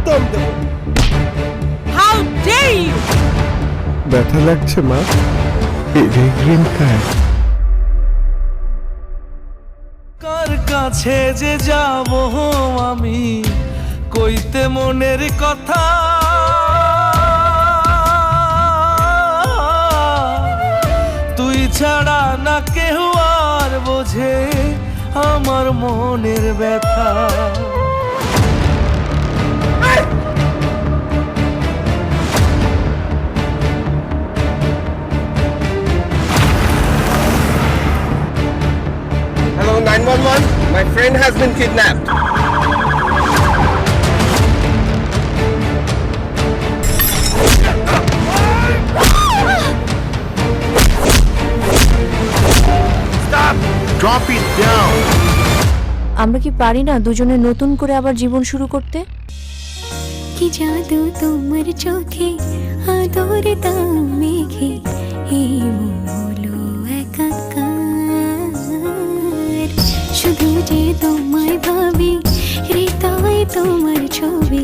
একদম দেব। How dare you! ব্যথা লাগছে মা? এই রিং কার? কার কাছে যে যাব আমি কইতে মনের কথা, তুই ছাড়া না কেউ আর বোঝে আমার মনের ব্যথা। Hello 911, my friend has been kidnapped. Stop! Drop it down. আমরা কি পারি না দুজনে নতুন করে আবার জীবন শুরু করতে? কি জাদু তোমার চোখে, আদর দাও মেঘে, এই মন হলো একাকার। শুধু যে তোমায় ভাবি, হৃদয় তোমার ছবি,